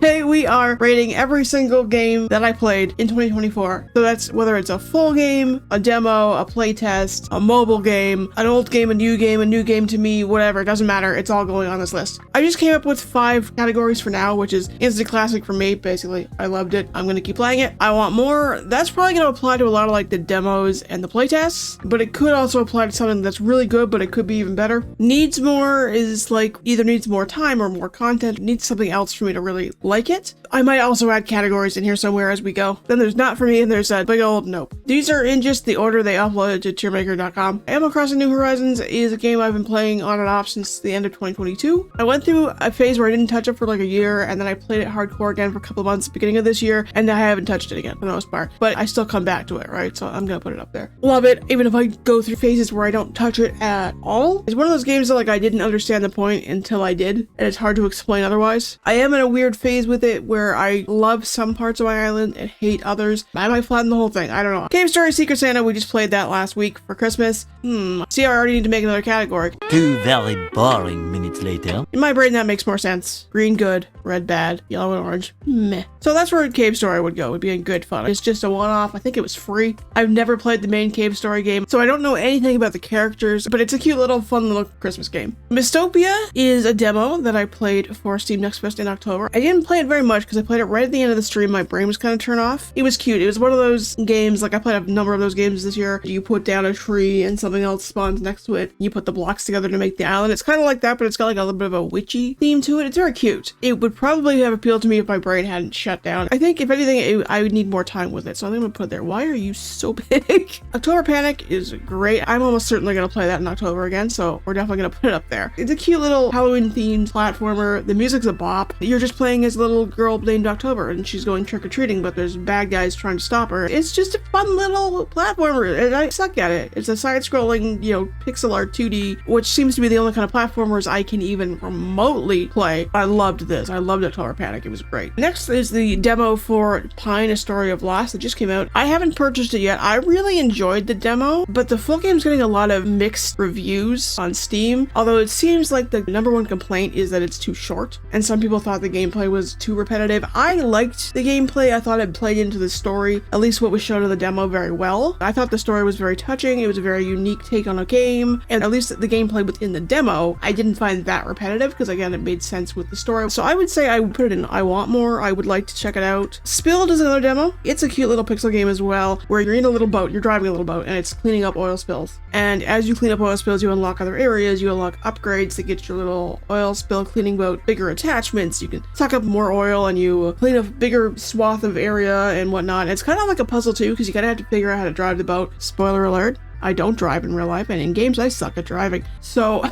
Today we are rating every single game that I played in 2024. So that's whether it's a full game, a demo, a playtest, a mobile game, an old game, a new game to me, whatever, it doesn't matter. It's all going on this list. I just came up with 5 categories for now, which is instant classic for me, basically. I loved it. I'm going to keep playing it. I want more. That's probably going to apply to a lot of like the demos and the playtests, but it could also apply to something that's really good, but it could be even better. Needs more is like either needs more time or more content, needs something else for me to really like it. I might also add categories in here somewhere as we go. Then there's not for me, and there's a big old nope. These are in just the order they uploaded to tiermaker.com. Animal Crossing New Horizons is a game I've been playing on and off since the end of 2022. I went through a phase where I didn't touch it for like a year, and then I played it hardcore again for a couple of months at the beginning of this year, and I haven't touched it again for the most part. But I still come back to it, right? So I'm gonna put it up there. Love it, even if I go through phases where I don't touch it at all. It's one of those games that like I didn't understand the point until I did, and it's hard to explain otherwise. I am in a weird phase with it where I love some parts of my island and hate others. I might flatten the whole thing. I don't know. Game Story Secret Santa, we just played that last week for Christmas. See, I already need to make another category. 2 very boring minutes later. In my brain, that makes more sense. Green, good. Red, bad. Yellow and orange, meh. So that's where Cave Story would go. It would be a good fun. It's just a one-off. I think it was free. I've never played the main Cave Story game, so I don't know anything about the characters, but it's a cute little fun little Christmas game. Mystopia is a demo that I played for Steam Next Fest in October. I didn't play it very much because I played it right at the end of the stream. My brain was kind of turned off. It was cute. It was one of those games, like I played a number of those games this year. You put down a tree and something else spawns next to it. You put the blocks together to make the island. It's kind of like that, but it's got like a little bit of a witchy theme to it. It's very cute. It would probably have appealed to me if my brain hadn't shut down. I think if anything, I would need more time with it. So I think I'm gonna put it there. Why are you so big? October Panic is great. I'm almost certainly gonna play that in October again, so we're definitely gonna put it up there. It's a cute little Halloween themed platformer. The music's a bop. You're just playing as a little girl named October, and she's going trick-or-treating, but there's bad guys trying to stop her. It's just a fun little platformer, and I suck at it. It's a side-scrolling, pixel art 2D, which seems to be the only kind of platformers I can even remotely play. I loved this. I loved October Panic. It was great. Next is the demo for Pine, A Story of Loss that just came out. I haven't purchased it yet. I really enjoyed the demo, but the full game's getting a lot of mixed reviews on Steam, although it seems like the number one complaint is that it's too short, and some people thought the gameplay was too repetitive. I liked the gameplay. I thought it played into the story, at least what was shown in the demo, very well. I thought the story was very touching. It was a very unique take on a game, and at least the gameplay within the demo, I didn't find that repetitive because, again, it made sense with the story. So I would say I would put it in I want more. I would like to check it out. Spilled is another demo. It's a cute little pixel game as well, where you're in a little boat, you're driving a little boat, and it's cleaning up oil spills. And as you clean up oil spills, you unlock other areas, you unlock upgrades to get your little oil spill cleaning boat bigger attachments. You can suck up more oil and you clean a bigger swath of area and whatnot. It's kind of like a puzzle too, because you gotta have to figure out how to drive the boat. Spoiler alert, I don't drive in real life, and in games I suck at driving. So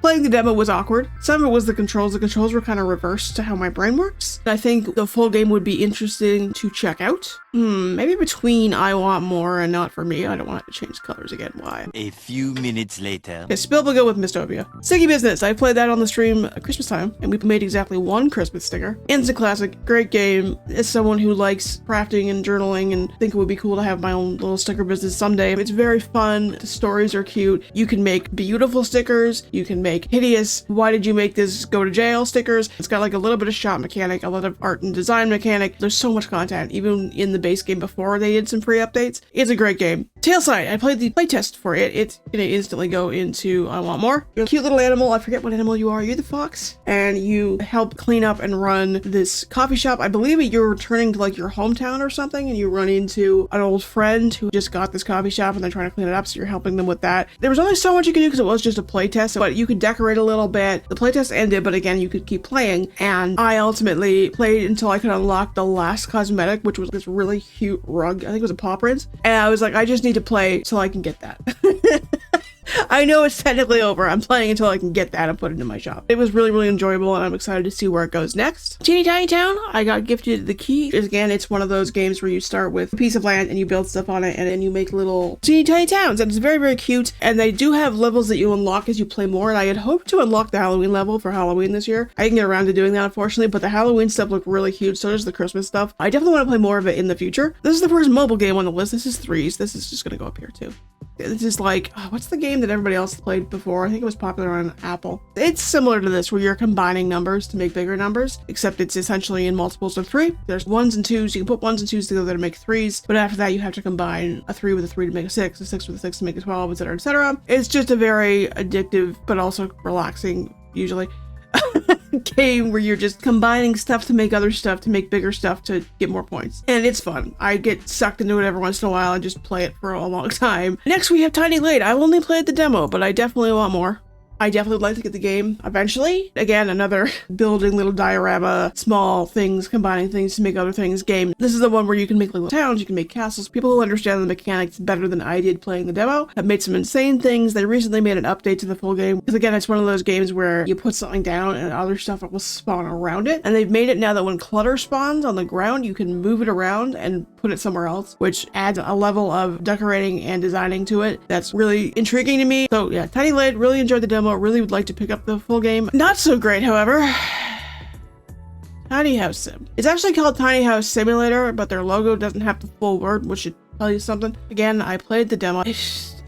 playing the demo was awkward. Some of it was the controls. The controls were kind of reversed to how my brain works. I think the full game would be interesting to check out. Maybe between I want more and not for me. I don't want to change colors again. Why? A few minutes later. Okay, Spill will go with Mystopia. Sticky Business. I played that on the stream at Christmas time, and we made exactly 1 Christmas sticker. Instant classic. Great game. As someone who likes crafting and journaling and think it would be cool to have my own little sticker business someday. It's very fun. The stories are cute. You can make beautiful stickers. You can make hideous, why did you make this go to jail stickers. It's got like a little bit of shop mechanic, a lot of art and design mechanic. There's so much content, even in the base game before they did some free updates. It's a great game. Tailside, I played the playtest for it. It's gonna instantly go into I want more. You're a cute little animal. I forget what animal you are. You're the fox, and you help clean up and run this coffee shop. I believe you're returning to like your hometown or something, and you run into an old friend who just got this coffee shop and they're trying to clean it up, so you're helping them with that. There was only so much you could do because it was just a playtest, but you could decorate a little bit. The playtest ended, but again, you could keep playing, and I ultimately played until I could unlock the last cosmetic, which was this really cute rug. I think it was a paw print, and I was like, I just need to play till I can get that. I know it's technically over. I'm playing until I can get that and put it in my shop. It was really, really enjoyable, and I'm excited to see where it goes next. Teeny Tiny Town, I got gifted the key. Again, it's one of those games where you start with a piece of land and you build stuff on it, and then you make little teeny tiny towns, and it's very, very cute. And they do have levels that you unlock as you play more, and I had hoped to unlock the Halloween level for Halloween this year. I didn't get around to doing that, unfortunately, but the Halloween stuff looked really cute. So does the Christmas stuff. I definitely want to play more of it in the future. This is the first mobile game on the list. This is Threes. This is just going to go up here too. It's just like, what's the game that everybody else played before? I think it was popular on Apple. It's similar to this, where you're combining numbers to make bigger numbers, except it's essentially in multiples of 3. There's 1s and 2s. You can put 1s and 2s together to make 3s, but after that you have to combine a 3 with a 3 to make a 6, a 6 with a 6 to make a 12, etc., etc. It's just a very addictive, but also relaxing, usually, game where you're just combining stuff to make other stuff to make bigger stuff to get more points. And it's fun. I get sucked into it every once in a while and just play it for a long time. Next we have Tiny Glade. I've only played the demo, but I definitely want more. I definitely would like to get the game eventually. Again, another building little diorama, small things, combining things to make other things game. This is the one where you can make little towns, you can make castles. People who understand the mechanics better than I did playing the demo have made some insane things. They recently made an update to the full game. Because again, it's one of those games where you put something down and other stuff will spawn around it. And they've made it now that when clutter spawns on the ground, you can move it around and put it somewhere else, which adds a level of decorating and designing to it that's really intriguing to me. So yeah, Tiny Glade, really enjoyed the demo. Really would like to pick up the full game. Not so great, however. Tiny House Sim. It's actually called Tiny House Simulator, but their logo doesn't have the full word, which should tell you something. Again, I played the demo.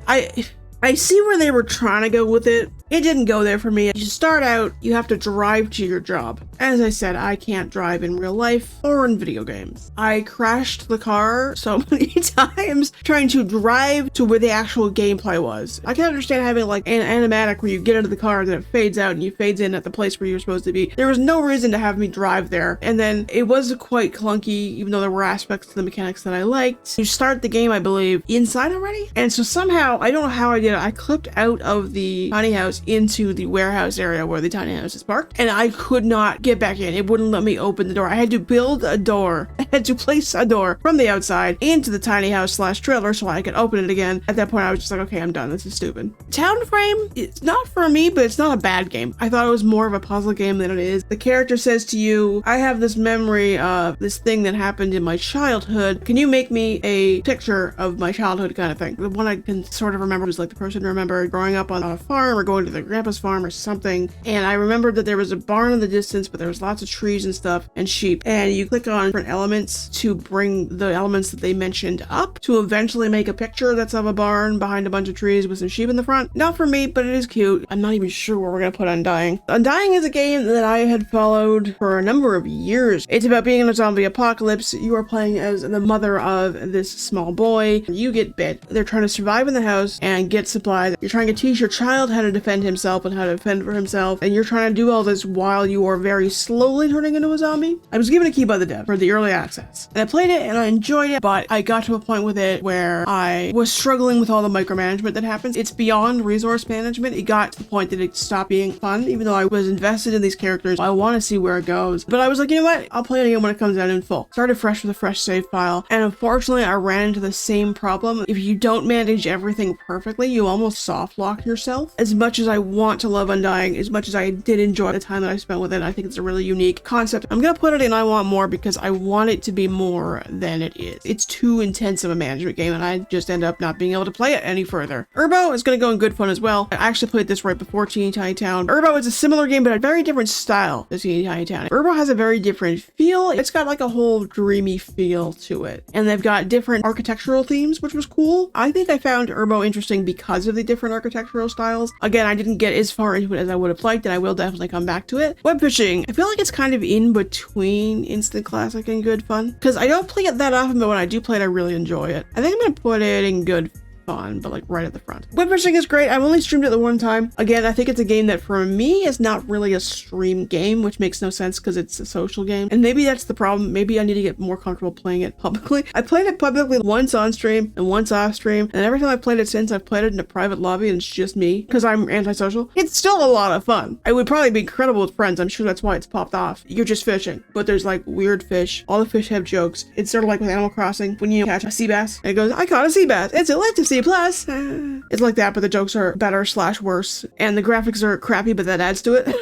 I see where they were trying to go with it. It didn't go there for me. You start out, you have to drive to your job. As I said, I can't drive in real life or in video games. I crashed the car so many times trying to drive to where the actual gameplay was. I can understand having like an animatic where you get into the car and then it fades out and you fades in at the place where you're supposed to be. There was no reason to have me drive there. And then it was quite clunky, even though there were aspects to the mechanics that I liked. You start the game, I believe, inside already. And so somehow, I don't know how I did it. I clipped out of the tiny house into the warehouse area where the tiny house is parked, and I could not get back in. It wouldn't let me open the door. I had to build a door. I had to place a door from the outside into the tiny house / trailer so I could open it again. At that point, I was just like, okay, I'm done. This is stupid. Townframe, it's not for me, but it's not a bad game. I thought it was more of a puzzle game than it is. The character says to you, I have this memory of this thing that happened in my childhood. Can you make me a picture of my childhood kind of thing? The one I can sort of remember was like the person remember growing up on a farm or going to their grandpa's farm or something, and I remembered that there was a barn in the distance, but there was lots of trees and stuff and sheep, and you click on different elements to bring the elements that they mentioned up to eventually make a picture that's of a barn behind a bunch of trees with some sheep in the front. Not for me, but it is cute. I'm not even sure where we're gonna put Undying. Undying is a game that I had followed for a number of years. It's about being in a zombie apocalypse. You are playing as the mother of this small boy. You get bit. They're trying to survive in the house and get supplies. You're trying to teach your child how to defend himself and how to defend for himself, and you're trying to do all this while you are very slowly turning into a zombie. I was given a key by the dev for the early access, and I played it and I enjoyed it, but I got to a point with it where I was struggling with all the micromanagement that happens. It's beyond resource management. It got to the point that it stopped being fun, even though I was invested in these characters. I want to see where it goes, but I was like, you know what? I'll play it again when it comes out in full. Started fresh with a fresh save file, and unfortunately I ran into the same problem. If you don't manage everything perfectly, you almost soft lock yourself. As much as I want to love Undying, as much as I did enjoy the time that I spent with it, I think it's a really unique concept. I'm gonna put it in I want more because I want it to be more than it is. It's too intense of a management game, and I just end up not being able to play it any further. URBO is gonna go in good fun as well. I actually played this right before Teeny Tiny Town. URBO is a similar game, but a very different style to Teeny Tiny Town. URBO has a very different feel. It's got like a whole dreamy feel to it, and they've got different architectural themes, which was cool. I think I found URBO interesting because of the different architectural styles. Again, I didn't get as far into it as I would have liked, and I will definitely come back to it. Web fishing, I feel like it's kind of in between instant classic and good fun, because I don't play it that often, but when I do play it, I really enjoy it. I think I'm gonna put it in good fun, but like right at the front. Web fishing is great. I've only streamed it the one time. Again, I think it's a game that for me is not really a stream game, which makes no sense because it's a social game. And maybe that's the problem. Maybe I need to get more comfortable playing it publicly. I played it publicly once on stream and once off stream, and every time I've played it since, I've played it in a private lobby and it's just me because I'm antisocial. It's still a lot of fun. It would probably be incredible with friends. I'm sure that's why it's popped off. You're just fishing, but there's like weird fish. All the fish have jokes. It's sort of like with Animal Crossing when you catch a sea bass and it goes, I caught a sea bass. It's a lit to see plus. It's like that, but the jokes are better / worse, and the graphics are crappy, but that adds to it.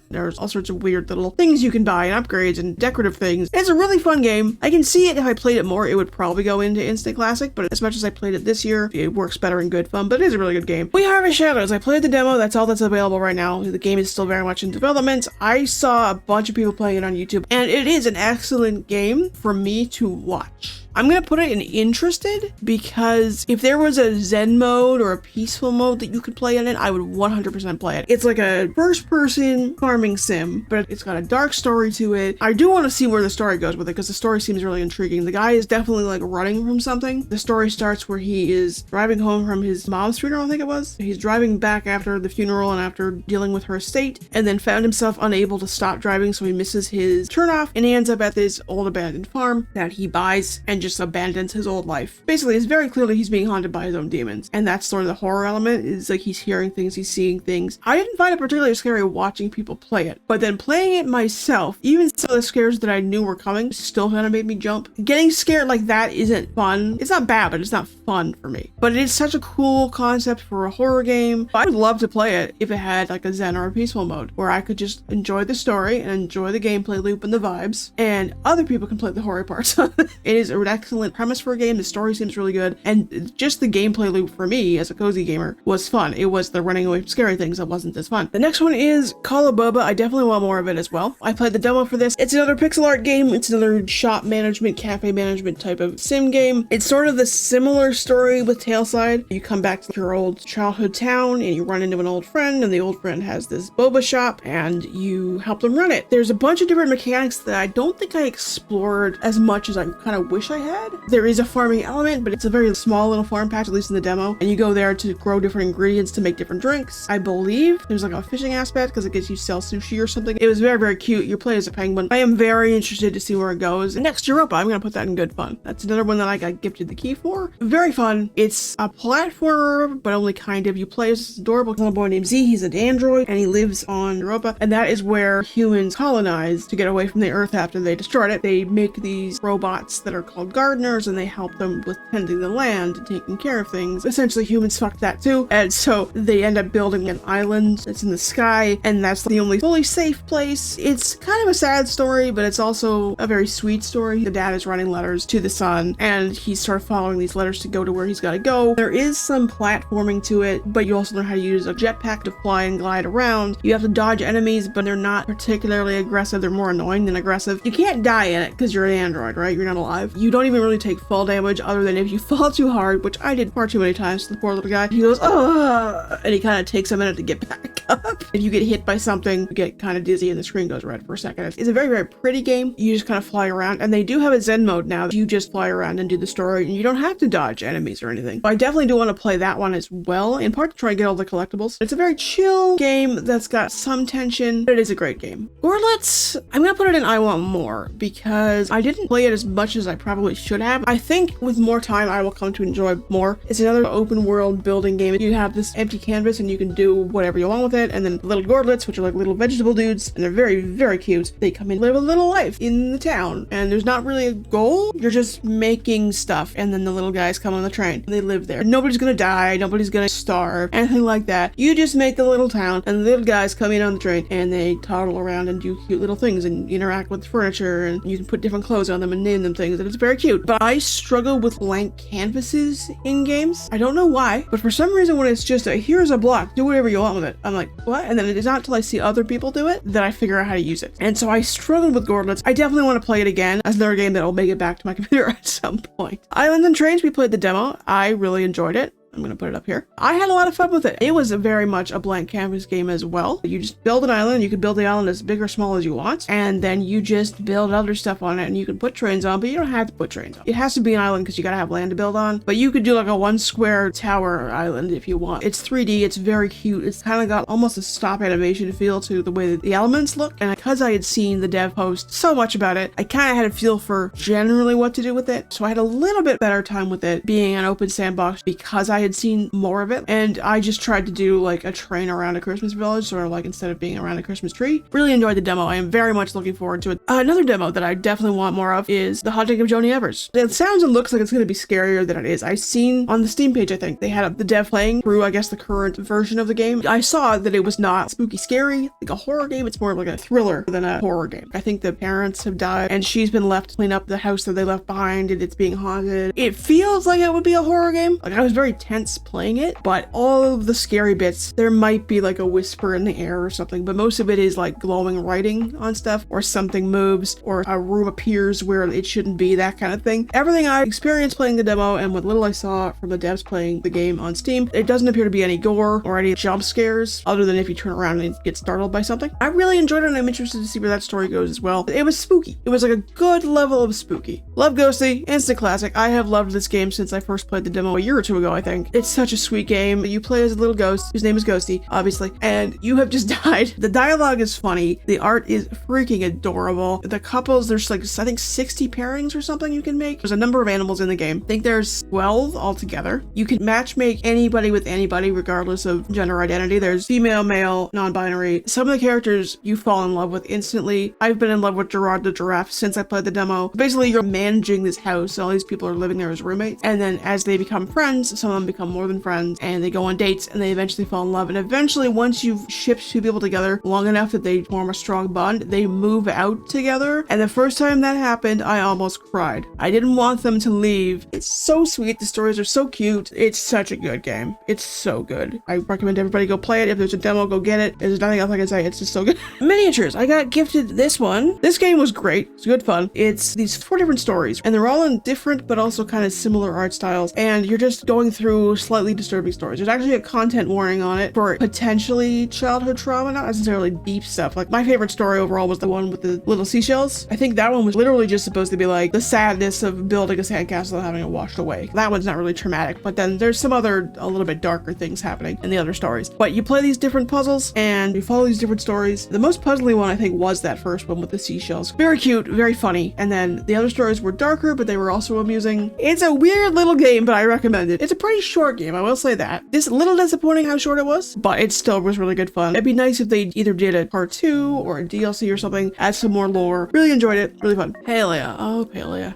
There's all sorts of weird little things you can buy and upgrades and decorative things. It's a really fun game. I can see it if I played it more, it would probably go into instant classic, but as much as I played it this year, it works better in good fun, but it is a really good game. We Harvest Shadows. I played the demo. That's all that's available right now. The game is still very much in development. I saw a bunch of people playing it on YouTube, and it is an excellent game for me to watch. I'm gonna put it in interested because if there was a Zen mode or a peaceful mode that you could play in it, I would 100% play it. It's like a first-person farming sim, but it's got a dark story to it. I do want to see where the story goes with it because the story seems really intriguing. The guy is definitely like running from something. The story starts where he is driving home from his mom's funeral, I think it was. He's driving back after the funeral and after dealing with her estate, and then found himself unable to stop driving, so he misses his turnoff, and he ends up at this old abandoned farm that he buys and just abandons his old life. Basically, it's very clearly he's being haunted by his own demons, and that's sort of the horror element, is like he's hearing things, he's seeing things. I didn't find it particularly scary watching people play it, but then playing it myself, even some of the scares that I knew were coming still kind of made me jump. Getting scared like that isn't fun. It's not bad, but it's not fun for me. But it is such a cool concept for a horror game. I would love to play it if it had like a Zen or a peaceful mode where I could just enjoy the story and enjoy the gameplay loop and the vibes, and other people can play the horror parts. It is an excellent premise for a game. The story seems really good, and just the gameplay loop for me as a cozy gamer was fun. It was the running away from scary things that wasn't as fun. The next one is Call of Boba. I definitely want more of it as well. I played the demo for this. It's another pixel art game. It's another shop management, cafe management type of sim game. It's sort of the similar story with Tailside. You come back to your old childhood town and you run into an old friend, and the old friend has this boba shop and you help them run it. There's a bunch of different mechanics that I don't think I explored as much as I kind of wish I had. There is a farming element, but it's a very small little farm patch, at least in the demo, and you go there to grow different ingredients to make different drinks. I believe there's like a fishing aspect because it gets you sell sushi or something. It was very, very cute. You play as a penguin. I am very interested to see where it goes. Next, Europa. I'm going to put that in good fun. That's another one that I got gifted the key for. Very fun. It's a platformer, but only kind of. You play as this adorable little boy named Z. He's an android and he lives on Europa, and that is where humans colonized to get away from the Earth after they destroyed it. They make these robots that are called gardeners, and they help them with tending the land and taking care of things. Essentially, humans fucked that too, and so they end up building an island that's in the sky, and that's the only fully safe place. It's kind of a sad story, but it's also a very sweet story. The dad is writing letters to the son, and he's sort of following these letters to go to where he's got to go. There is some platforming to it, but you also learn how to use a jetpack to fly and glide around. You have to dodge enemies, but they're not particularly aggressive. They're more annoying than aggressive. You can't die in it because you're an android, right? You're not alive. You don't even really take fall damage other than if you fall too hard, which I did far too many times to the poor little guy. He goes, oh, and he kind of takes a minute to get back up. If you get hit by something, you get kind of dizzy and the screen goes red for a second. It's a very, very pretty game. You just kind of fly around, and they do have a Zen mode now. You just fly around and do the story, and you don't have to dodge enemies or anything. I definitely do want to play that one as well, in part to try and get all the collectibles. It's a very chill game that's got some tension, but it is a great game. Gourdlets, I'm gonna put it in I want more because I didn't play it as much as I probably should have. I think with more time I will come to enjoy more. It's another open world building game. You have this empty canvas and you can do whatever you want with it, and then little Gourdlets, which are like little vegetable dudes, and they're very, very cute. They come in, live a little life in the town, and there's not really a goal. You're just making stuff, and then the little guys come on the train and they live there. Nobody's gonna die, nobody's gonna starve, anything like that. You just make the little town, and the little guys come in on the train and they toddle around and do cute little things and interact with furniture, and you can put different clothes on them and name them things, and it's very cute. But I struggle with blank canvases in games. I don't know why, but for some reason when it's just here's a block, do whatever you want with it, I'm like, what? And then it is not until I see other people do it that I figure out how to use it. And so I struggled with Gourdlets. I definitely want to play it again as another game that will make it back to my computer at some point. Islands and Trains, we played the demo. I really enjoyed it. I'm going to put it up here. I had a lot of fun with it. It was a very much a blank canvas game as well. You just build an island. You can build the island as big or small as you want, and then you just build other stuff on it, and you can put trains on, but you don't have to put trains on. It has to be an island because you got to have land to build on, but you could do like a one square tower island if you want. It's 3D. It's very cute. It's kind of got almost a stop animation feel to the way that the elements look, and because I had seen the dev post so much about it, I kind of had a feel for generally what to do with it, so I had a little bit better time with it being an open sandbox because I had seen more of it, and I just tried to do like a train around a Christmas village, sort of like instead of being around a Christmas tree. Really enjoyed the demo. I am very much looking forward to it. Another demo that I definitely want more of is the Haunting of Joni Evers. It sounds and looks like it's going to be scarier than it is. I've seen on the Steam page, I think, they had the dev playing through, I guess, the current version of the game. I saw that it was not spooky scary, like a horror game. It's more of like a thriller than a horror game. I think the parents have died, and she's been left to clean up the house that they left behind, and it's being haunted. It feels like it would be a horror game. Like, I was very tempted tense playing it, but all of the scary bits, there might be like a whisper in the air or something, but most of it is like glowing writing on stuff, or something moves, or a room appears where it shouldn't be, that kind of thing. Everything I experienced playing the demo and what little I saw from the devs playing the game on Steam, it doesn't appear to be any gore or any jump scares, other than if you turn around and get startled by something. I really enjoyed it, and I'm interested to see where that story goes as well. It was spooky. It was like a good level of spooky. Love Ghostie, instant classic. I have loved this game since I first played the demo a year or two ago, I think. It's such a sweet game. You play as a little ghost whose name is Ghostie, obviously, and you have just died. The dialogue is funny. The art is freaking adorable. The couples, there's like, I think 60 pairings or something you can make. There's a number of animals in the game. I think there's 12 altogether. You can matchmake anybody with anybody regardless of gender identity. There's female, male, non-binary. Some of the characters you fall in love with instantly. I've been in love with Gerard the giraffe since I played the demo. Basically, you're managing this house. All these people are living there as roommates. And then as they become friends, some of them become more than friends, and they go on dates, and they eventually fall in love. And eventually, once you've shipped two people together long enough that they form a strong bond, they move out together. And the first time that happened, I almost cried. I didn't want them to leave. It's so sweet. The stories are so cute. It's such a good game. It's so good. I recommend everybody go play it. If there's a demo, go get it. There's nothing else I can say. It's just so good. Miniatures. I got gifted this one. This game was great. It's good fun. It's these 4 different stories, and they're all in different but also kind of similar art styles, and you're just going through slightly disturbing stories. There's actually a content warning on it for potentially childhood trauma, not necessarily deep stuff. Like, my favorite story overall was the one with the little seashells. I think that one was literally just supposed to be like the sadness of building a sandcastle and having it washed away. That one's not really traumatic, but then there's some other a little bit darker things happening in the other stories. But you play these different puzzles and you follow these different stories. The most puzzly one I think was that first one with the seashells. Very cute, very funny. And then the other stories were darker, but they were also amusing. It's a weird little game, but I recommend it. It's a pretty short game, I will say that. It's a little disappointing how short it was, but it still was really good fun. It'd be nice if they either did a part 2 or a DLC or something, add some more lore. Really enjoyed it, really fun. Palia, oh Palia.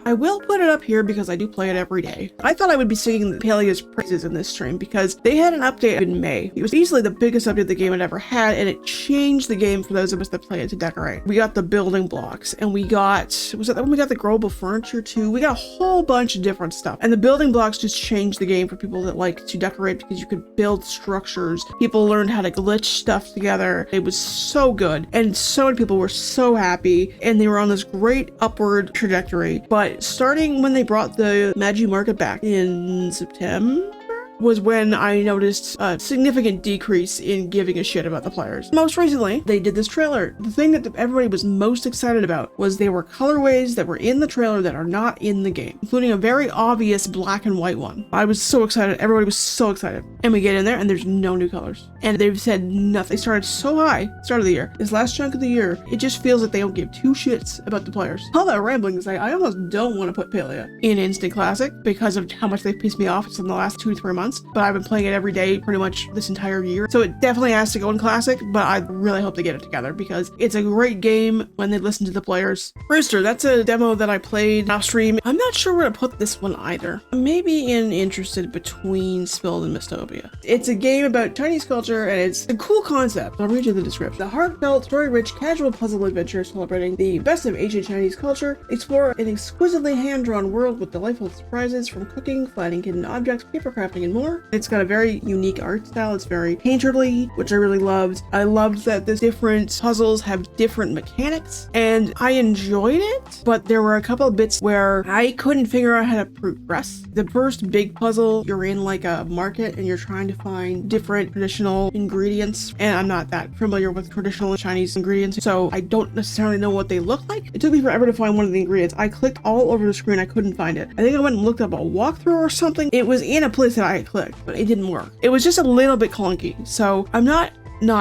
I will put it up here because I do play it every day. I thought I would be singing Palia's praises in this stream because they had an update in May. It was easily the biggest update the game had ever had, and it changed the game for those of us that play it to decorate. We got the building blocks, and we got, was that when we got the growable furniture too? We got a whole bunch of different stuff, and the building blocks just changed the game for people that like to decorate because you could build structures. People learned how to glitch stuff together. It was so good, and so many people were so happy, and they were on this great upward trajectory. But starting when they brought the Magi Market back in September was when I noticed a significant decrease in giving a shit about the players. Most recently, they did this trailer. The thing that everybody was most excited about was there were colorways that were in the trailer that are not in the game, including a very obvious black and white one. I was so excited. Everybody was so excited. And we get in there and there's no new colors. And they've said nothing. They started so high, start of the year. This last chunk of the year, it just feels like they don't give 2 shits about the players. All that rambling is like, I almost don't want to put Palia in Instant Classic because of how much they've pissed me off in the last 2 to 3 months. But I've been playing it every day pretty much this entire year. So it definitely has to go in Classic, but I really hope they get it together because it's a great game when they listen to the players. Rooster, that's a demo that I played off stream. I'm not sure where to put this one either. Maybe in Interested between Spilled and Mystopia. It's a game about Chinese culture and it's a cool concept. I'll read you the description. The heartfelt, story-rich, casual puzzle adventure celebrating the best of ancient Chinese culture. Explore an exquisitely hand-drawn world with delightful surprises from cooking, finding hidden objects, paper crafting, and more. It's got a very unique art style. It's very painterly, which I really loved. I loved that the different puzzles have different mechanics, and I enjoyed it, but there were a couple of bits where I couldn't figure out how to progress. The first big puzzle, you're in like a market and you're trying to find different traditional ingredients, and I'm not that familiar with traditional Chinese ingredients, so I don't necessarily know what they look like. It took me forever to find one of the ingredients. I clicked all over the screen. I couldn't find it. I think I went and looked up a walkthrough or something. It was in a place that I had clicked, but it didn't work. It was just a little bit clunky, so I'm not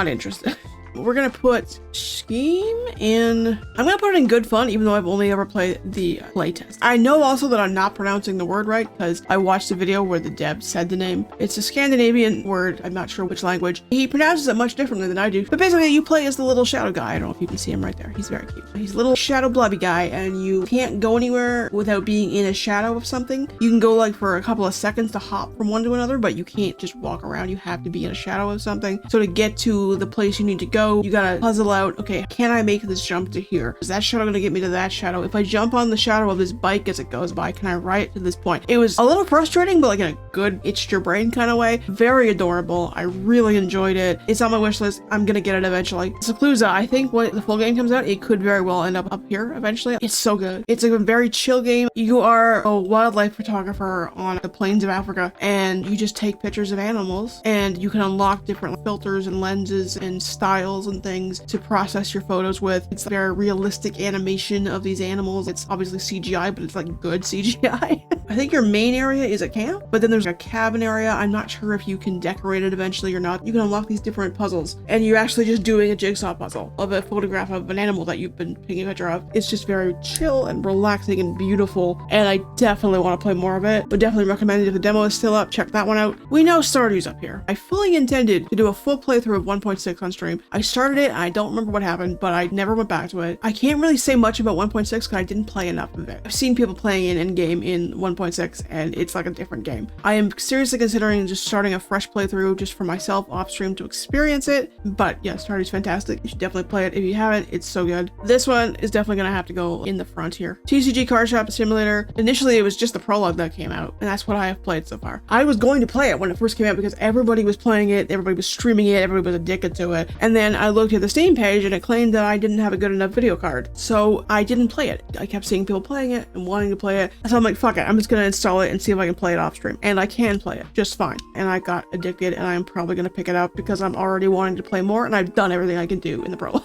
interested. We're gonna put SCHiM in. I'm gonna put it in good fun, even though I've only ever played the playtest. I know also that I'm not pronouncing the word right because I watched a video where the dev said the name. It's a Scandinavian word. I'm not sure which language. He pronounces it much differently than I do. But basically, you play as the little shadow guy. I don't know if you can see him right there. He's very cute. He's a little shadow blobby guy, and you can't go anywhere without being in a shadow of something. You can go like for a couple of seconds to hop from one to another, but you can't just walk around. You have to be in a shadow of something. So to get to the place you need to go, So you gotta puzzle out, okay, can I make this jump to here? Is that shadow gonna get me to that shadow? If I jump on the shadow of this bike as it goes by, can I ride it to this point? It was a little frustrating, but like in a good itched your brain kind of way. Very adorable. I really enjoyed it. It's on my wish list. I'm gonna get it eventually. Seclusa, I think when the full game comes out, it could very well end up here eventually. It's so good. It's a very chill game. You are a wildlife photographer on the plains of Africa, and you just take pictures of animals, and you can unlock different filters and lenses and styles and things to process your photos with. It's a very realistic animation of these animals. It's obviously CGI, but it's like good CGI. I think your main area is a camp, but then there's a cabin area. I'm not sure if you can decorate it eventually or not. You can unlock these different puzzles, and you're actually just doing a jigsaw puzzle of a photograph of an animal that you've been taking a picture of. It's just very chill and relaxing and beautiful, and I definitely want to play more of it. Would definitely recommend it if the demo is still up. Check that one out. We know Stardew's up here. I fully intended to do a full playthrough of 1.6 on stream. I started it, I don't remember what happened, but I never went back to it. I can't really say much about 1.6 because I didn't play enough of it. I've seen people playing in endgame in 1.6, and it's like a different game. I am seriously considering just starting a fresh playthrough just for myself off stream to experience it, but yeah, Stardew's fantastic. You should definitely play it if you haven't. It's so good. This one is definitely gonna have to go in the front here. TCG Card Shop Simulator. Initially, it was just the prologue that came out, and that's what I have played so far. I was going to play it when it first came out because everybody was playing it, everybody was streaming it, everybody was addicted to it. And then I looked at the Steam page and it claimed that I didn't have a good enough video card. So I didn't play it. I kept seeing people playing it and wanting to play it. So I'm like, fuck it, I'm just gonna install it and see if I can play it off stream. And I can play it just fine. And I got addicted, and I'm probably gonna pick it up because I'm already wanting to play more, and I've done everything I can do in the prologue.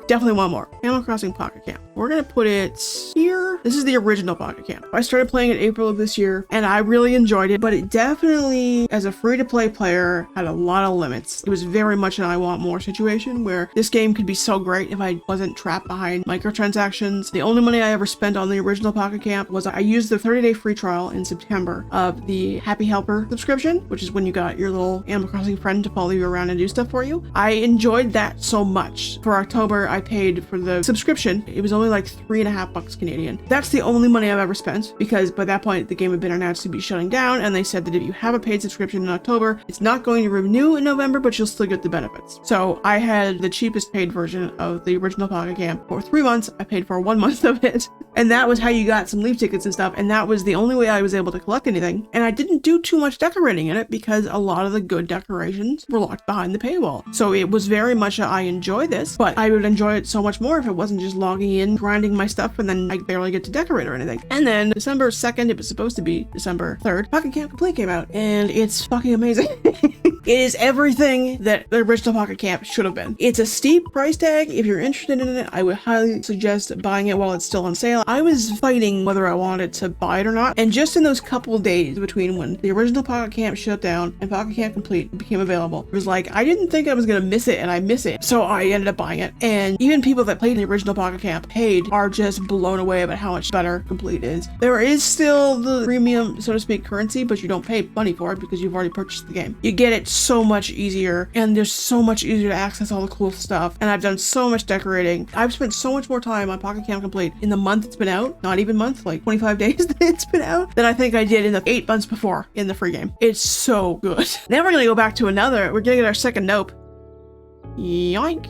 Definitely want more. Animal Crossing Pocket Camp. We're gonna put it here. This is the original Pocket Camp. I started playing it April of this year, and I really enjoyed it, but it definitely, as a free-to-play player, had a lot of limits. It was very much an I want more situation where this game could be so great if I wasn't trapped behind microtransactions. The only money I ever spent on the original Pocket Camp was I used the 30-day free trial in September of the Happy Helper subscription, which is when you got your little Animal Crossing friend to follow you around and do stuff for you. I enjoyed that so much. For October, I paid for the subscription. It was only like $3.50 Canadian. That's the only money I've ever spent, because by that point the game had been announced to be shutting down, and they said that if you have a paid subscription in October, it's not going to renew in November, but you'll still get the benefits. So I had the cheapest paid version of the original Pocket Camp for 3 months. I paid for 1 month of it, and that was how you got some leaf tickets and stuff, and that was the only way I was able to collect anything. And I didn't do too much decorating in it because a lot of the good decorations were locked behind the paywall. So it was very much I enjoy this, but I would enjoy it so much more if it wasn't just logging in, grinding my stuff, and then I barely get to decorate or anything. And then December 2nd, it was supposed to be December 3rd, Pocket Camp Complete came out, and it's fucking amazing. It is everything that the original Pocket Camp should have been. It's a steep price tag. If you're interested in it, I would highly suggest buying it while it's still on sale. I was fighting whether I wanted to buy it or not, and just in those couple days between when the original Pocket Camp shut down and Pocket Camp Complete became available, it was like, I didn't think I was gonna miss it, and I miss it. So I ended up buying it, and even people that played the original Pocket Camp paid are just blown away about how much better Complete is. There is still the premium, so to speak, currency, but you don't pay money for it because you've already purchased the game. You get it so much easier, and there's so much easier to access all the cool stuff, and I've done so much decorating. I've spent so much more time on Pocket Camp Complete in the month it's been out, not even month, like 25 days that it's been out, than I think I did in the 8 months before in the free game. It's so good. Now we're gonna go back to we're gonna get our second nope. Yoink.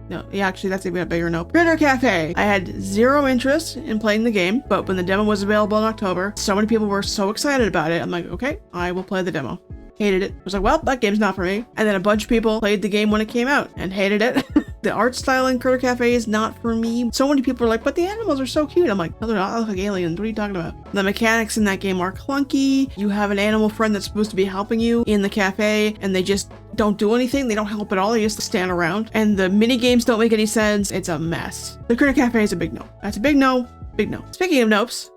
No, yeah, actually, that's even a bigger nope. Critter Cafe. I had zero interest in playing the game, but when the demo was available in October, so many people were so excited about it. I'm like, okay, I will play the demo. Hated it. I was like, well, that game's not for me. And then a bunch of people played the game when it came out and hated it. The art style in Critter Cafe is not for me. So many people are like, but the animals are so cute. I'm like, no, they're not. They look like aliens. What are you talking about? The mechanics in that game are clunky. You have an animal friend that's supposed to be helping you in the cafe, and they just don't do anything. They don't help at all. They just stand around. And the mini games don't make any sense. It's a mess. The Critter Cafe is a big no. That's a big no. Big no. Speaking of nopes,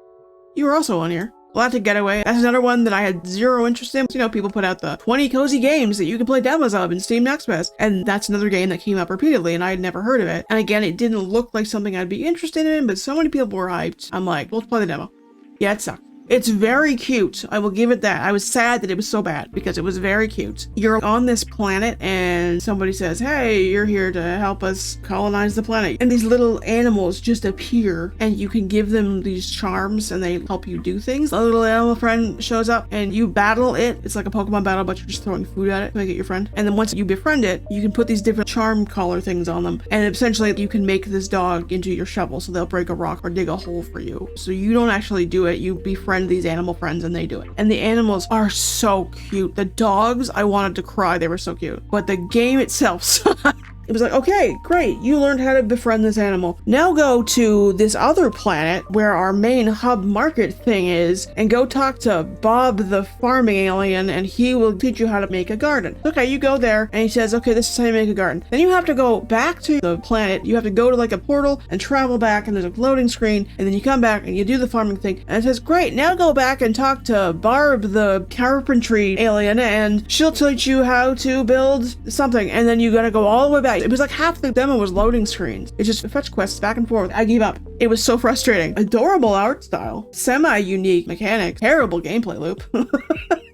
you were also on here. Galactic Getaway. That's another one that I had zero interest in. You know, people put out the 20 cozy games that you can play demos of in Steam Next Fest, and that's another game that came up repeatedly, and I had never heard of it. And again, it didn't look like something I'd be interested in, but so many people were hyped. I'm like, let's play the demo. Yeah, it sucked. It's very cute. I will give it that. I was sad that it was so bad because it was very cute. You're on this planet and somebody says, hey, you're here to help us colonize the planet. And these little animals just appear and you can give them these charms and they help you do things. A little animal friend shows up and you battle it. It's like a Pokemon battle, but you're just throwing food at it to make it your friend. And then once you befriend it, you can put these different charm collar things on them. And essentially you can make this dog into your shovel. So they'll break a rock or dig a hole for you. So you don't actually do it. You befriend these animal friends and they do it. And the animals are so cute. The dogs, I wanted to cry. They were so cute. But the game itself, it was like, okay, great. You learned how to befriend this animal. Now go to this other planet where our main hub market thing is and go talk to Bob the farming alien and he will teach you how to make a garden. Okay, you go there and he says, okay, this is how you make a garden. Then you have to go back to the planet. You have to go to like a portal and travel back and there's a loading screen and then you come back and you do the farming thing and it says, great, now go back and talk to Barb the carpentry alien and she'll teach you how to build something. And then you gotta go all the way back. It was like half the demo was loading screens. It just fetch quests back and forth. I gave up. It was so frustrating. Adorable art style. Semi-unique mechanics. Terrible gameplay loop.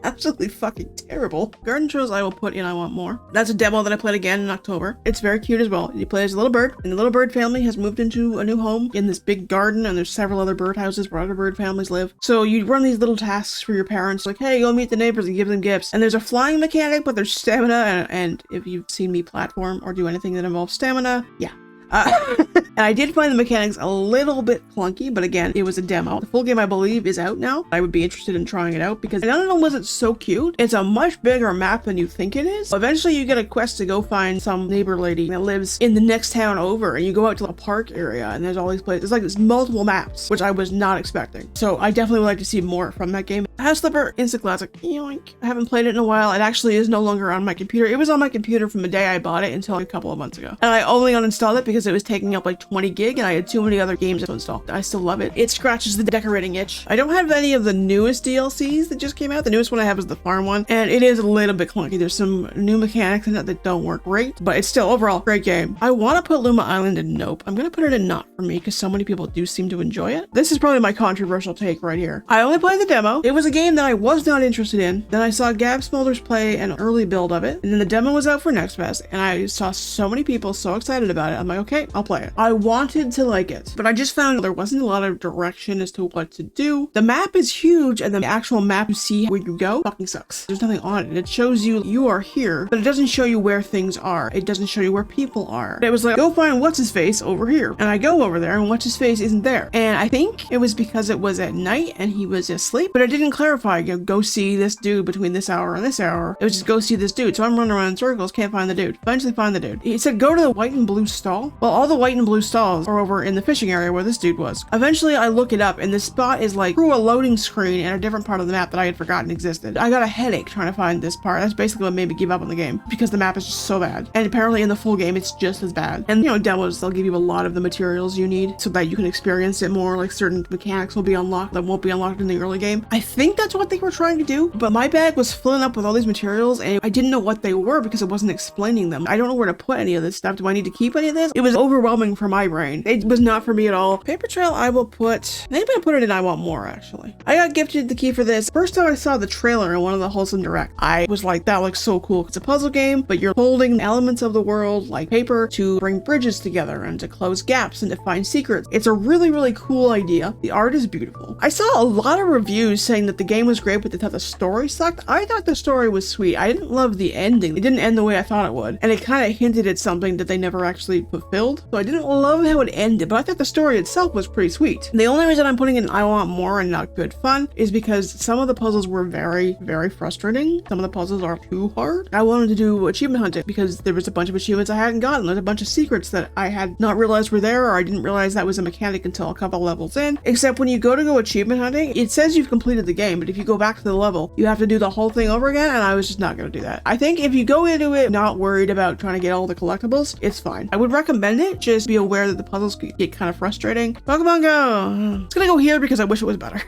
Absolutely fucking terrible. Garden Trills I will put in I Want More. That's a demo that I played again in October. It's very cute as well. You play as a little bird, and the little bird family has moved into a new home in this big garden, and there's several other bird houses where other bird families live. So you run these little tasks for your parents, like, hey, go meet the neighbors and give them gifts. And there's a flying mechanic, but there's stamina, and if you've seen me platform or do anything that involves stamina, yeah. And I did find the mechanics a little bit clunky, but again, it was a demo. The full game, I believe, is out now. I would be interested in trying it out because not only was it so cute, it's a much bigger map than you think it is. Eventually, you get a quest to go find some neighbor lady that lives in the next town over, and you go out to a park area, and there's all these places. It's like there's multiple maps, which I was not expecting. So I definitely would like to see more from that game. House Flipper, instant classic. Yoink. I haven't played it in a while. It actually is no longer on my computer. It was on my computer from the day I bought it until a couple of months ago. And I only uninstalled it because it was taking up like 20 gig and I had too many other games to install. I still love it. It scratches the decorating itch. I don't have any of the newest DLCs that just came out. The newest one I have is the farm one, and it is a little bit clunky. There's some new mechanics in it that don't work great, but it's still overall great game. I want to put Luma Island in nope. I'm gonna put it in not for me because so many people do seem to enjoy it. This is probably my controversial take right here. I only played the demo. It was a game that I was not interested in. Then I saw Gab Smulders play an early build of it, and then the demo was out for Next Fest, and I saw so many people so excited about it. I'm like, okay, I'll play it. I wanted to like it, but I just found there wasn't a lot of direction as to what to do. The map is huge, and the actual map you see where you go fucking sucks. There's nothing on it. It shows you you are here, but it doesn't show you where things are. It doesn't show you where people are. It was like, go find what's his face over here, and I go over there, and what's his face isn't there. And I think it was because it was at night and he was asleep, but it didn't clarify. You know, go see this dude between this hour and this hour. It was just go see this dude. So I'm running around in circles, can't find the dude. Eventually find the dude. He said go to the white and blue stall. Well, all the white and blue stalls are over in the fishing area where this dude was. Eventually I look it up and this spot is like through a loading screen in a different part of the map that I had forgotten existed. I got a headache trying to find this part. That's basically what made me give up on the game because the map is just so bad. And apparently in the full game it's just as bad. And you know, demos, they'll give you a lot of the materials you need so that you can experience it more. Like certain mechanics will be unlocked that won't be unlocked in the early game. I think that's what they were trying to do, but my bag was filling up with all these materials and I didn't know what they were because it wasn't explaining them. I don't know where to put any of this stuff. Do I need to keep any of this? It was overwhelming for my brain. It was not for me at all. Paper Trail, I will put, maybe I put it in I Want More actually. I got gifted the key for this. First time I saw the trailer in one of the Wholesome Direct, I was like, that looks so cool. It's a puzzle game, but you're holding elements of the world like paper to bring bridges together and to close gaps and to find secrets. It's a really, really cool idea. The art is beautiful. I saw a lot of reviews saying that the game was great, but they thought the story sucked. I thought the story was sweet. I didn't love the ending. It didn't end the way I thought it would. And it kind of hinted at something that they never actually fulfilled. So I didn't love how it ended, but I thought the story itself was pretty sweet. The only reason I'm putting in I Want More and not good fun is because some of the puzzles were very, very frustrating. Some of the puzzles are too hard. I wanted to do achievement hunting because there was a bunch of achievements I hadn't gotten. There's a bunch of secrets that I had not realized were there, or I didn't realize that was a mechanic until a couple levels in. Except when you go achievement hunting, it says you've completed the game, but if you go back to the level, you have to do the whole thing over again, and I was just not going to do that. I think if you go into it not worried about trying to get all the collectibles, it's fine. I would recommend it. Just be aware that the puzzles get kind of frustrating. Pokemon Go! It's gonna go here because I wish it was better.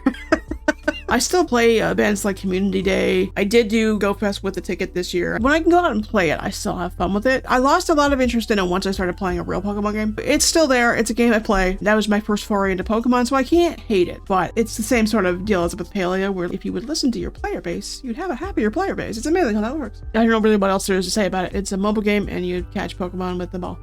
I still play events like Community Day. I did do Go Fest with the ticket this year. When I can go out and play it, I still have fun with it. I lost a lot of interest in it once I started playing a real Pokemon game. It's still there. It's a game I play. That was my first foray into Pokemon, so I can't hate it. But it's the same sort of deal as with Palia, where if you would listen to your player base, you'd have a happier player base. It's amazing how that works. I don't know really what else there is to say about it. It's a mobile game and you catch Pokemon with the ball.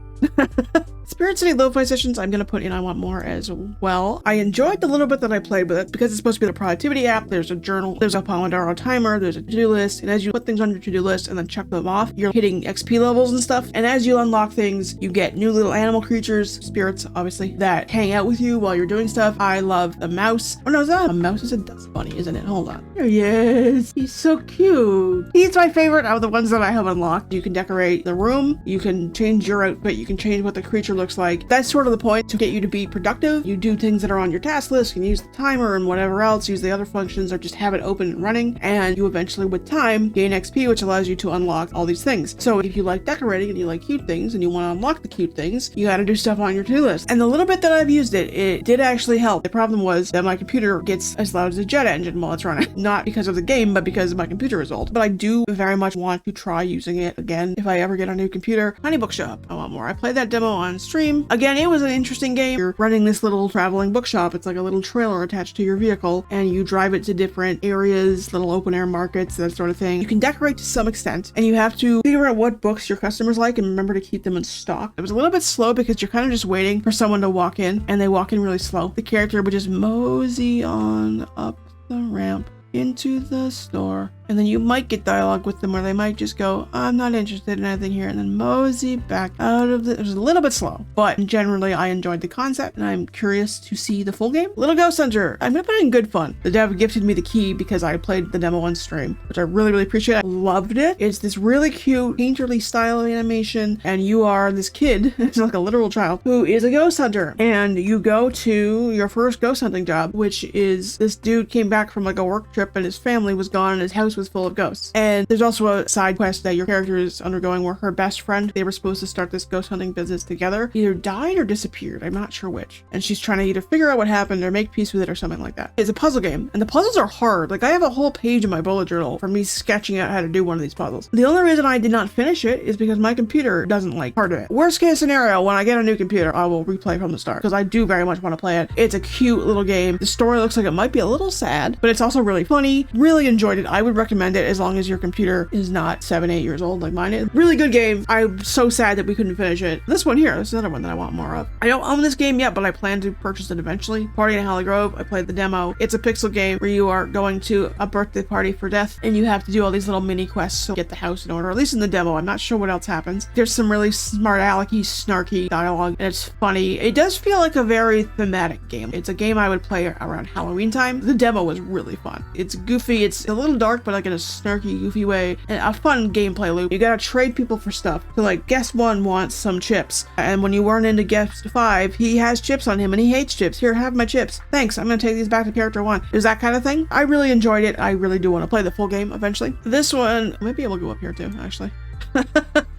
Spirit City Lo-Fi sessions I'm going to put in I Want More as well. I enjoyed the little bit that I played with it because it's supposed to be the productivity app. There's a journal, there's a Pomodoro timer, there's a to-do list, and as you put things on your to-do list and then check them off, you're hitting XP levels and stuff. And as you unlock things, you get new little animal creatures, spirits obviously, that hang out with you while you're doing stuff. I love the mouse. Oh no, it's not a mouse, it's a dust bunny, isn't it? Hold on. There he is. He's so cute. He's my favorite out of the ones that I have unlocked. You can decorate the room, you can change your outfit, you can change what the creature looks like. That's sort of the point, to get you to be productive. You do things that are on your task list, you can use the timer and whatever else, use the other functions, or just have it open and running, and you eventually with time gain XP, which allows you to unlock all these things. So if you like decorating and you like cute things and you want to unlock the cute things, you got to do stuff on your to-do list. And the little bit that I've used it, it did actually help. The problem was that my computer gets as loud as a jet engine while it's running. Not because of the game, but because my computer is old. But I do very much want to try using it again if I ever get a new computer. Honey Bookshop, I want more. I played that demo on stream. Again, it was an interesting game. You're running this little traveling bookshop. It's like a little trailer attached to your vehicle, and you drive it to different areas, little open air markets, that sort of thing. You can decorate to some extent, and you have to figure out what books your customers like and remember to keep them in stock. It was a little bit slow because you're kind of just waiting for someone to walk in, and they walk in really slow. The character would just mosey on up the ramp into the store, and then you might get dialogue with them where they might just go, I'm not interested in anything here, and then mosey back out of the... It was a little bit slow, but generally I enjoyed the concept, and I'm curious to see the full game. Little Ghosthunter, I'm gonna put it in good fun. The dev gifted me the key because I played the demo on stream, which I really, really appreciate. I loved it. It's this really cute, painterly style of animation, and you are this kid, it's like a literal child, who is a ghost hunter, and you go to your first ghost hunting job, which is this dude came back from like a work trip, and his family was gone, and his house was full of ghosts. And there's also a side quest that your character is undergoing where her best friend, they were supposed to start this ghost hunting business together, either died or disappeared, I'm not sure which, and she's trying to either figure out what happened or make peace with it or something like that. It's a puzzle game, and the puzzles are hard. Like, I have a whole page in my bullet journal for me sketching out how to do one of these puzzles. The only reason I did not finish it is because my computer doesn't like part of it. Worst case scenario, when I get a new computer, I will replay from the start, because I do very much want to play it. It's a cute little game. The story looks like it might be a little sad, but it's also really funny. Really enjoyed it. I would recommend it as long as your computer is not 7-8 years old like mine is. Really good game. I'm so sad that we couldn't finish it. This one here, this is another one that I want more of. I don't own this game yet, but I plan to purchase it eventually. Party in Hallow Grove, I played the demo. It's a pixel game where you are going to a birthday party for death, and you have to do all these little mini quests to get the house in order, at least in the demo. I'm not sure what else happens. There's some really smart alecky, snarky dialogue, and it's funny. It does feel like a very thematic game. It's a game I would play around Halloween time. The demo was really fun. It's goofy, it's a little dark, but like in a snarky, goofy way, and a fun gameplay loop. You gotta trade people for stuff. So like, guest 1 wants some chips, and when you run into guest 5, he has chips on him and he hates chips. Here, have my chips. Thanks, I'm gonna take these back to character 1. Is that kind of thing. I really enjoyed it. I really do want to play the full game eventually. This one, I might be able to go up here too, actually.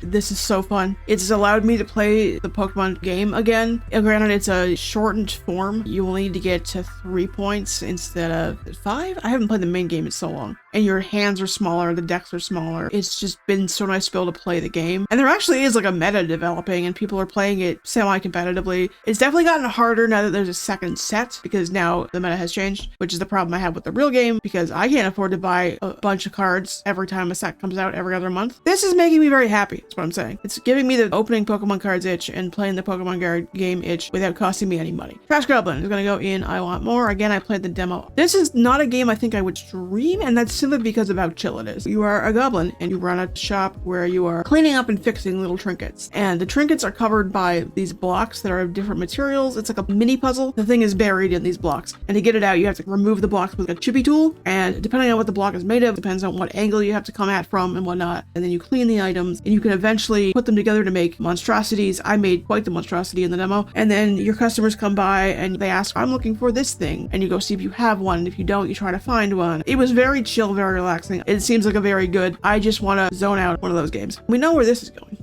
This is so fun. It's allowed me to play the Pokemon game again. Granted, it's a shortened form. You will need to get to 3 points instead of 5. I haven't played the main game in so long. And your hands are smaller, the decks are smaller. It's just been so nice to be able to play the game. And there actually is like a meta developing, and people are playing it semi-competitively. It's definitely gotten harder now that there's a second set, because now the meta has changed, which is the problem I have with the real game, because I can't afford to buy a bunch of cards every time a set comes out every other month. This is making me very happy, that's what I'm saying. It's giving me the opening Pokemon cards itch and playing the Pokemon card game itch without costing me any money. Trash Goblin is gonna go in I Want More. Again, I played the demo. This is not a game I think I would stream, and that's simply because of how chill it is. You are a goblin, and you run a shop where you are cleaning up and fixing little trinkets. And the trinkets are covered by these blocks that are of different materials. It's like a mini puzzle. The thing is buried in these blocks. And to get it out, you have to remove the blocks with a chippy tool. And depending on what the block is made of, depends on what angle you have to come at from and whatnot. And then you clean the items, and you can eventually put them together to make monstrosities. I made quite the monstrosity in the demo. And then your customers come by and they ask, I'm looking for this thing. And you go see if you have one. If you don't, you try to find one. It was very chill, very relaxing. It seems like a very good, I just want to zone out one of those games. We know where this is going.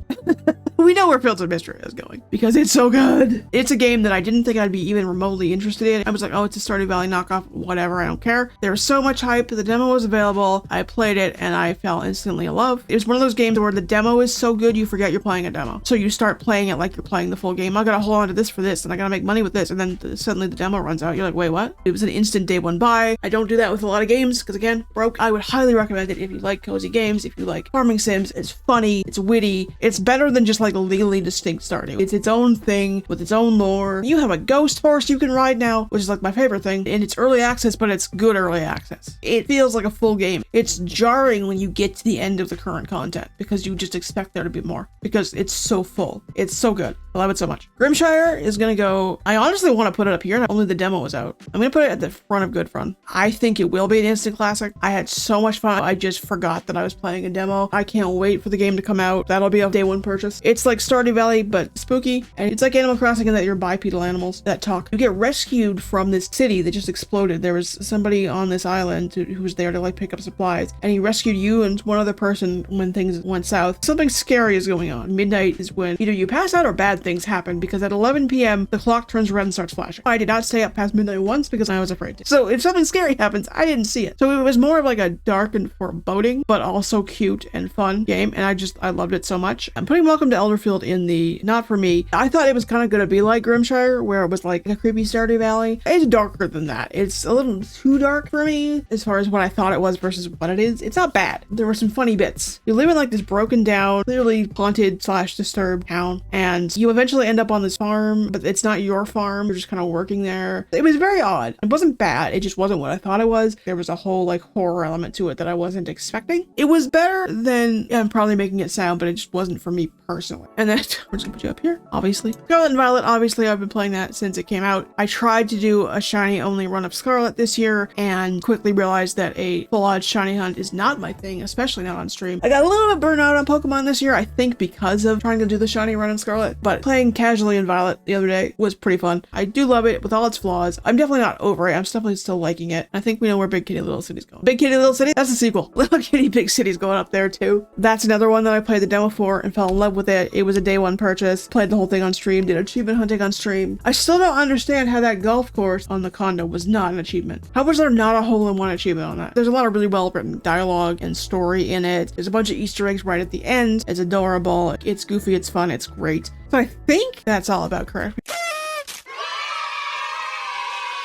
We know where Fields of Mystria is going because it's so good. It's a game that I didn't think I'd be even remotely interested in. I was like, oh, it's a Stardew Valley knockoff, whatever, I don't care. There was so much hype. The demo was available. I played it and I fell instantly in love. It was one of those games where the demo is so good you forget you're playing a demo. So you start playing it like you're playing the full game. I gotta hold on to this for this and I gotta make money with this, and then suddenly the demo runs out. You're like, wait, what? It was an instant day one buy. I don't do that with a lot of games because again, broke. I would highly recommend it if you like cozy games, if you like farming sims. It's funny, it's witty, it's better than just like a legally distinct Stardew. It's its own thing with its own lore. You have a ghost horse you can ride now, which is like my favorite thing, and it's early access, but it's good early access. It feels like a full game. It's jarring when you get to the end of the current content because you just expect there to be more because it's so full. It's so good. I love it so much. Grimshire is gonna go, I honestly want to put it up here, only the demo was out. I'm gonna put it at the front of Good Fun. I think it will be an instant classic. I had so much fun. I just forgot that I was playing a demo. I can't wait for the game to come out. That'll be a day one purchase. It's like Stardew Valley, but spooky. And it's like Animal Crossing in that you're bipedal animals that talk. You get rescued from this city that just exploded. There was somebody on this island who was there to like pick up supplies, and he rescued you and one other person when things went south. Something scary is going on. Midnight is when either you pass out or bad things happen because at 11 p.m. the clock turns red and starts flashing. I did not stay up past midnight once because I was afraid to. So if something scary happens, I didn't see it. So it was more of like a dark and foreboding, but also cute and fun game. And I loved it so much. I'm putting Welcome to Elderfield in the not for me. I thought it was kind of going to be like Grimshire, where it was like a creepy Stardew Valley. It's darker than that. It's a little too dark for me as far as what I thought it was versus what it is. It's not bad. There were some funny bits. You live in like this broken down, clearly haunted / disturbed town, and you eventually end up on this farm, but it's not your farm. You're just kind of working there. It was very odd. It wasn't bad. It just wasn't what I thought it was. There was a whole like horror element to it that I wasn't expecting. It was better than I'm probably making it sound, but it just wasn't for me personally. And then we're just gonna put you up here, obviously. Scarlet and Violet, obviously I've been playing that since it came out. I tried to do a shiny only run of Scarlet this year and quickly realized that a full-on shiny hunt is not my thing, especially not on stream. I got a little bit burnt out on Pokemon this year, I think because of trying to do the shiny run in Scarlet, but playing casually in Violet the other day was pretty fun. I do love it with all its flaws. I'm definitely not over it. I'm definitely still liking it. I think we know where Big Kitty Little City's going. Big Kitty Little City? That's a sequel. Little Kitty Big City's going up there too. That's another one that I played the demo for and fell in love with it. It was a day one purchase. Played the whole thing on stream. Did achievement hunting on stream. I still don't understand how that golf course on the condo was not an achievement. How was there not a hole-in-one achievement on that? There's a lot of really well-written dialogue and story in it. There's a bunch of Easter eggs right at the end. It's adorable. It's goofy. It's fun. It's great. So I think that's all about correct.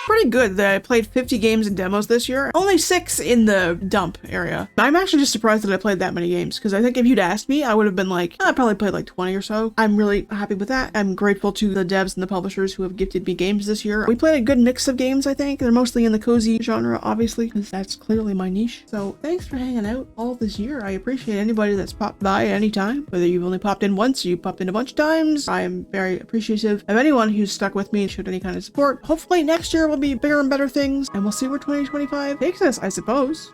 Pretty good that I played 50 games and demos this year. Only 6 in the dump area. I'm actually just surprised that I played that many games because I think if you'd asked me, I would have been like, I probably played like 20 or so. I'm really happy with that. I'm grateful to the devs and the publishers who have gifted me games this year. We played a good mix of games, I think. They're mostly in the cozy genre, obviously, because that's clearly my niche. So thanks for hanging out all this year. I appreciate anybody that's popped by at any time, whether you've only popped in once or you popped in a bunch of times. I am very appreciative of anyone who's stuck with me and showed any kind of support. Hopefully next year will be bigger and better things, and we'll see where 2025 takes us, I suppose.